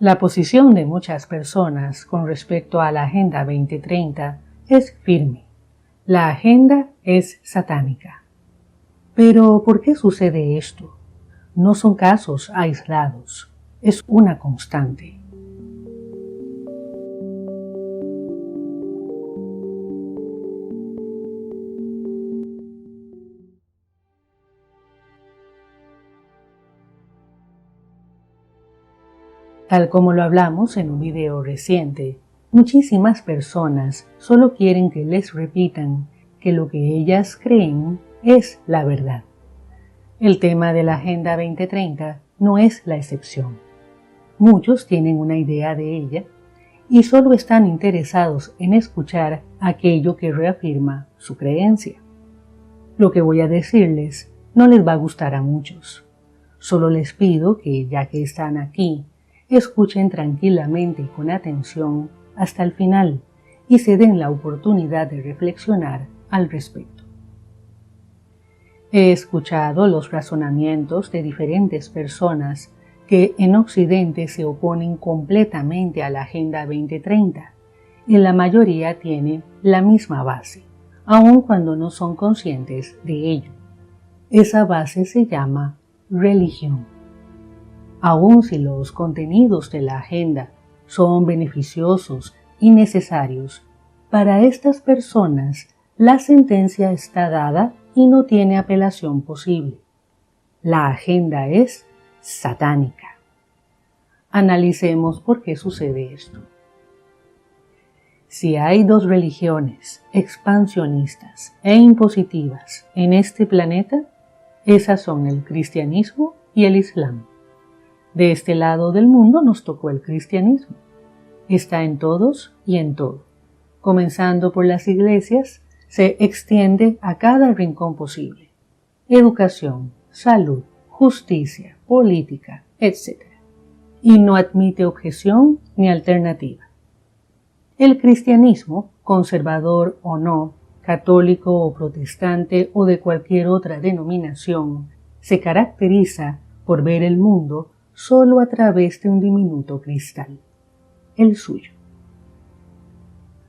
La posición de muchas personas con respecto a la Agenda 2030 es firme. La agenda es satánica. Pero, ¿por qué sucede esto? No son casos aislados, es una constante. Tal como lo hablamos en un video reciente, muchísimas personas solo quieren que les repitan que lo que ellas creen es la verdad. El tema de la Agenda 2030 no es la excepción. Muchos tienen una idea de ella y solo están interesados en escuchar aquello que reafirma su creencia. Lo que voy a decirles no les va a gustar a muchos. Solo les pido que, ya que están aquí, escuchen tranquilamente y con atención hasta el final y se den la oportunidad de reflexionar al respecto. He escuchado los razonamientos de diferentes personas que en Occidente se oponen completamente a la Agenda 2030 y la mayoría tiene la misma base, aun cuando no son conscientes de ello. Esa base se llama religión. Aun si los contenidos de la agenda son beneficiosos y necesarios, para estas personas la sentencia está dada y no tiene apelación posible. La agenda es satánica. Analicemos por qué sucede esto. Si hay dos religiones expansionistas e impositivas en este planeta, esas son el cristianismo y el islam. De este lado del mundo nos tocó el cristianismo. Está en todos y en todo. Comenzando por las iglesias, se extiende a cada rincón posible. Educación, salud, justicia, política, etc. Y no admite objeción ni alternativa. El cristianismo, conservador o no, católico o protestante o de cualquier otra denominación, se caracteriza por ver el mundo solo a través de un diminuto cristal, el suyo.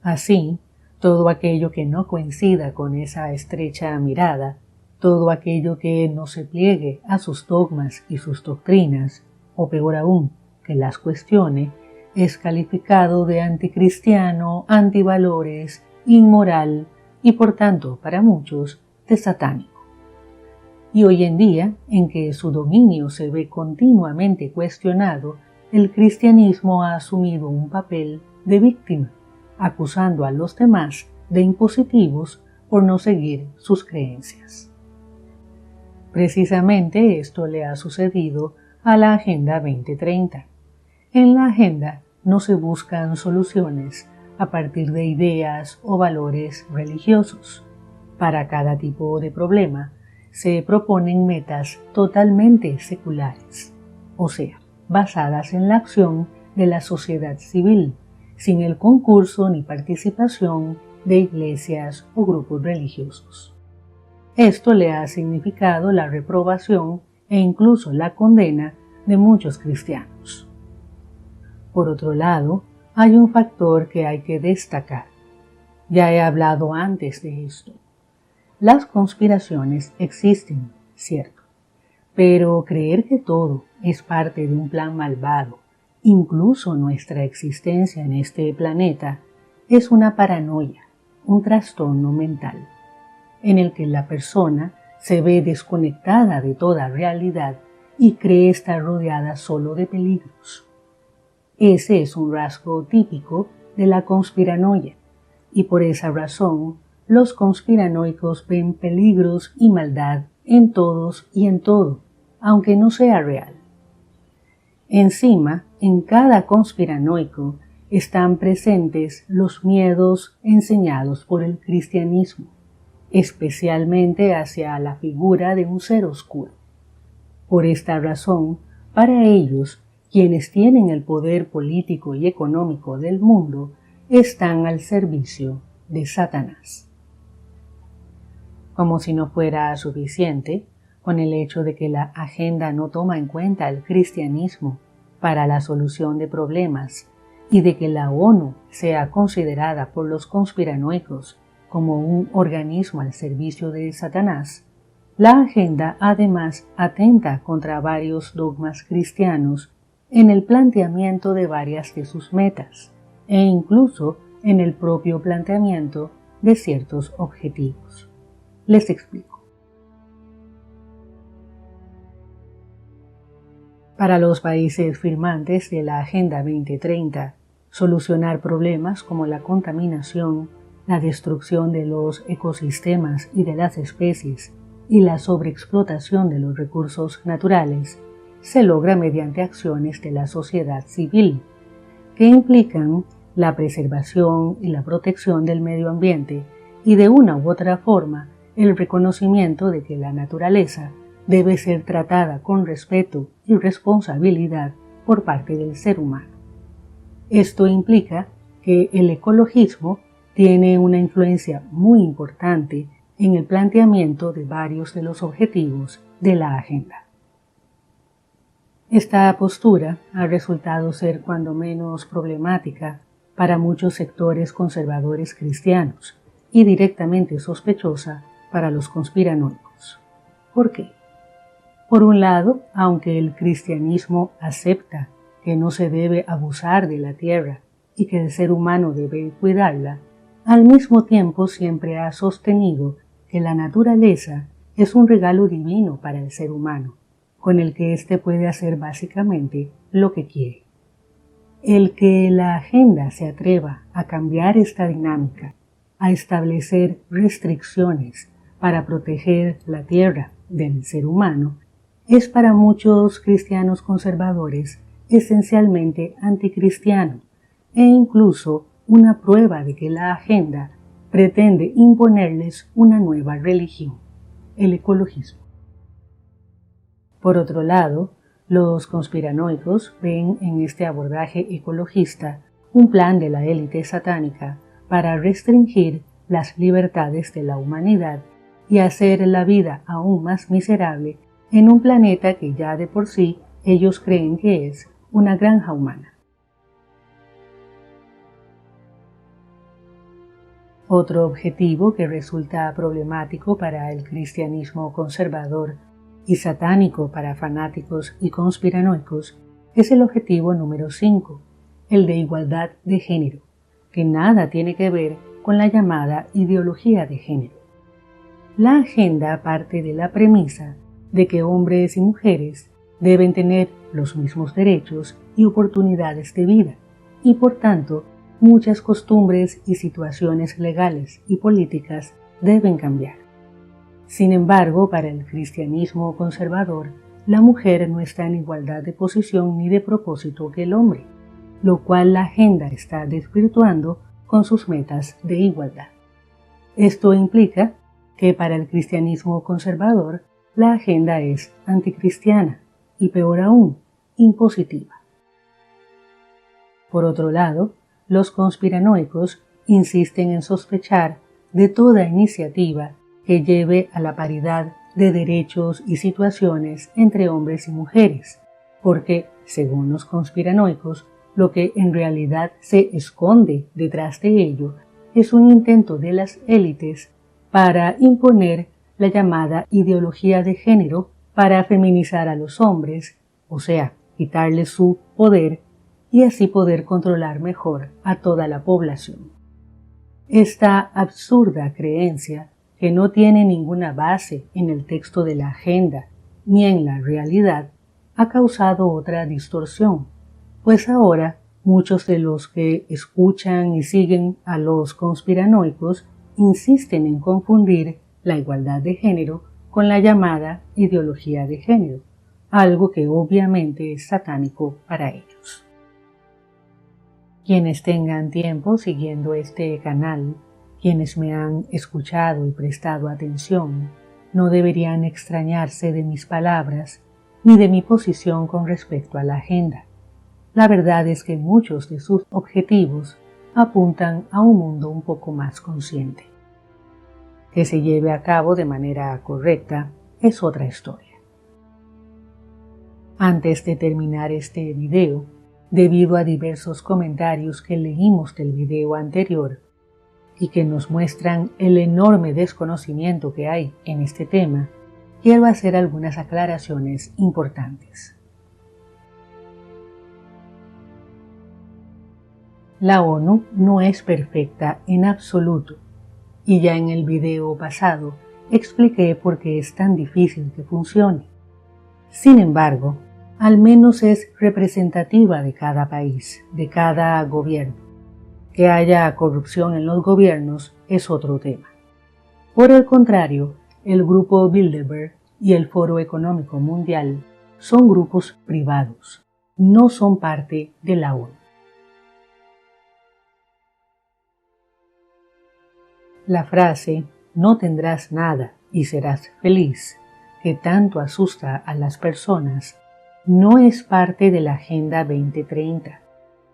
Así, todo aquello que no coincida con esa estrecha mirada, todo aquello que no se pliegue a sus dogmas y sus doctrinas, o peor aún, que las cuestione, es calificado de anticristiano, antivalores, inmoral y por tanto, para muchos, de satánico. Y hoy en día, en que su dominio se ve continuamente cuestionado, el cristianismo ha asumido un papel de víctima, acusando a los demás de impositivos por no seguir sus creencias. Precisamente esto le ha sucedido a la Agenda 2030. En la agenda no se buscan soluciones a partir de ideas o valores religiosos. Para cada tipo de problema, se proponen metas totalmente seculares, o sea, basadas en la acción de la sociedad civil, sin el concurso ni participación de iglesias o grupos religiosos. Esto le ha significado la reprobación e incluso la condena de muchos cristianos. Por otro lado, hay un factor que hay que destacar. Ya he hablado antes de esto. Las conspiraciones existen, cierto, pero creer que todo es parte de un plan malvado, incluso nuestra existencia en este planeta, es una paranoia, un trastorno mental, en el que la persona se ve desconectada de toda realidad y cree estar rodeada solo de peligros. Ese es un rasgo típico de la conspiranoia, y por esa razón los conspiranoicos ven peligros y maldad en todos y en todo, aunque no sea real. Encima, en cada conspiranoico están presentes los miedos enseñados por el cristianismo, especialmente hacia la figura de un ser oscuro. Por esta razón, para ellos, quienes tienen el poder político y económico del mundo, están al servicio de Satanás. Como si no fuera suficiente, con el hecho de que la agenda no toma en cuenta el cristianismo para la solución de problemas y de que la ONU sea considerada por los conspiranoicos como un organismo al servicio de Satanás, la agenda además atenta contra varios dogmas cristianos en el planteamiento de varias de sus metas e incluso en el propio planteamiento de ciertos objetivos. Les explico. Para los países firmantes de la Agenda 2030, solucionar problemas como la contaminación, la destrucción de los ecosistemas y de las especies y la sobreexplotación de los recursos naturales se logra mediante acciones de la sociedad civil, que implican la preservación y la protección del medio ambiente y de una u otra forma el reconocimiento de que la naturaleza debe ser tratada con respeto y responsabilidad por parte del ser humano. Esto implica que el ecologismo tiene una influencia muy importante en el planteamiento de varios de los objetivos de la agenda. Esta postura ha resultado ser cuando menos problemática para muchos sectores conservadores cristianos y directamente sospechosa para los conspiranoicos. ¿Por qué? Por un lado, aunque el cristianismo acepta que no se debe abusar de la tierra y que el ser humano debe cuidarla, al mismo tiempo siempre ha sostenido que la naturaleza es un regalo divino para el ser humano, con el que éste puede hacer básicamente lo que quiere. El que la agenda se atreva a cambiar esta dinámica, a establecer restricciones para proteger la tierra del ser humano, es para muchos cristianos conservadores esencialmente anticristiano e incluso una prueba de que la agenda pretende imponerles una nueva religión, el ecologismo. Por otro lado, los conspiranoicos ven en este abordaje ecologista un plan de la élite satánica para restringir las libertades de la humanidad y hacer la vida aún más miserable en un planeta que ya de por sí ellos creen que es una granja humana. Otro objetivo que resulta problemático para el cristianismo conservador y satánico para fanáticos y conspiranoicos es el objetivo número 5, el de igualdad de género, que nada tiene que ver con la llamada ideología de género. La agenda parte de la premisa de que hombres y mujeres deben tener los mismos derechos y oportunidades de vida, y por tanto, muchas costumbres y situaciones legales y políticas deben cambiar. Sin embargo, para el cristianismo conservador, la mujer no está en igualdad de posición ni de propósito que el hombre, lo cual la agenda está desvirtuando con sus metas de igualdad. Esto implica que para el cristianismo conservador, la agenda es anticristiana y, peor aún, impositiva. Por otro lado, los conspiranoicos insisten en sospechar de toda iniciativa que lleve a la paridad de derechos y situaciones entre hombres y mujeres, porque, según los conspiranoicos, lo que en realidad se esconde detrás de ello es un intento de las élites para imponer la llamada ideología de género para feminizar a los hombres, o sea, quitarles su poder y así poder controlar mejor a toda la población. Esta absurda creencia, que no tiene ninguna base en el texto de la agenda ni en la realidad, ha causado otra distorsión, pues ahora muchos de los que escuchan y siguen a los conspiranoicos insisten en confundir la igualdad de género con la llamada ideología de género, algo que obviamente es satánico para ellos. Quienes tengan tiempo siguiendo este canal, quienes me han escuchado y prestado atención, no deberían extrañarse de mis palabras ni de mi posición con respecto a la agenda. La verdad es que muchos de sus objetivos apuntan a un mundo un poco más consciente. Que se lleve a cabo de manera correcta es otra historia. Antes de terminar este video, debido a diversos comentarios que leímos del video anterior y que nos muestran el enorme desconocimiento que hay en este tema, quiero hacer algunas aclaraciones importantes. La ONU no es perfecta en absoluto, y ya en el video pasado expliqué por qué es tan difícil que funcione. Sin embargo, al menos es representativa de cada país, de cada gobierno. Que haya corrupción en los gobiernos es otro tema. Por el contrario, el Grupo Bilderberg y el Foro Económico Mundial son grupos privados, no son parte de la ONU. La frase "no tendrás nada y serás feliz", que tanto asusta a las personas, no es parte de la Agenda 2030.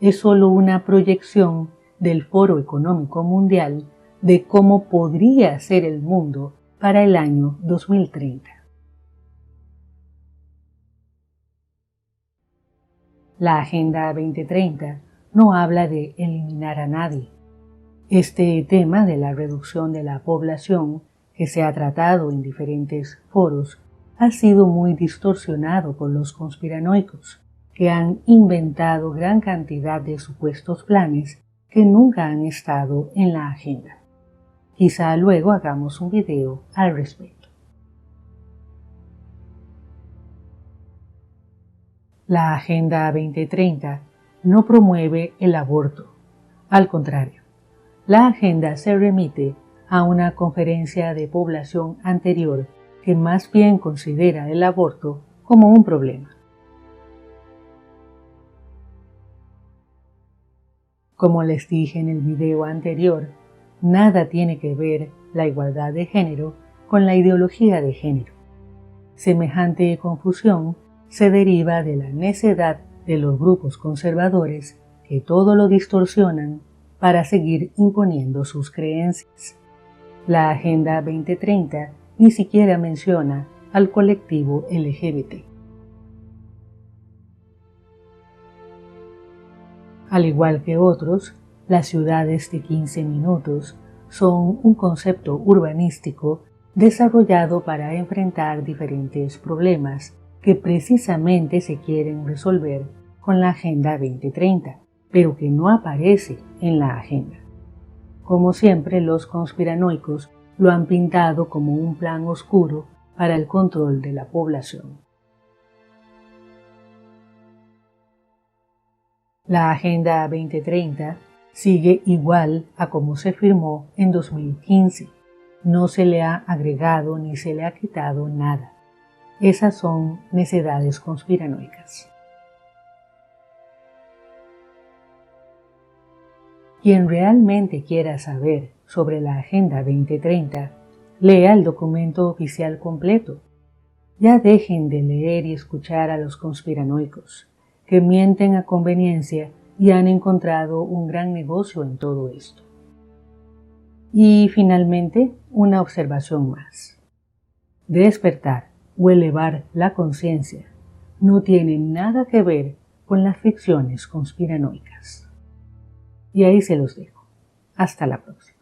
Es solo una proyección del Foro Económico Mundial de cómo podría ser el mundo para el año 2030. La Agenda 2030 no habla de eliminar a nadie. Este tema de la reducción de la población, que se ha tratado en diferentes foros, ha sido muy distorsionado por los conspiranoicos, que han inventado gran cantidad de supuestos planes que nunca han estado en la agenda. Quizá luego hagamos un video al respecto. La Agenda 2030 no promueve el aborto. Al contrario, la agenda se remite a una conferencia de población anterior que más bien considera el aborto como un problema. Como les dije en el video anterior, nada tiene que ver la igualdad de género con la ideología de género. Semejante confusión se deriva de la necedad de los grupos conservadores que todo lo distorsionan para seguir imponiendo sus creencias. La Agenda 2030 ni siquiera menciona al colectivo LGBT. Al igual que otros, las ciudades de 15 minutos son un concepto urbanístico desarrollado para enfrentar diferentes problemas que precisamente se quieren resolver con la Agenda 2030, pero que no aparece en la agenda. Como siempre, los conspiranoicos lo han pintado como un plan oscuro para el control de la población. La Agenda 2030 sigue igual a como se firmó en 2015. No se le ha agregado ni se le ha quitado nada. Esas son necedades conspiranoicas. Quien realmente quiera saber sobre la Agenda 2030, lea el documento oficial completo. Ya dejen de leer y escuchar a los conspiranoicos, que mienten a conveniencia y han encontrado un gran negocio en todo esto. Y finalmente, una observación más. Despertar o elevar la conciencia no tiene nada que ver con las ficciones conspiranoicas. Y ahí se los dejo. Hasta la próxima.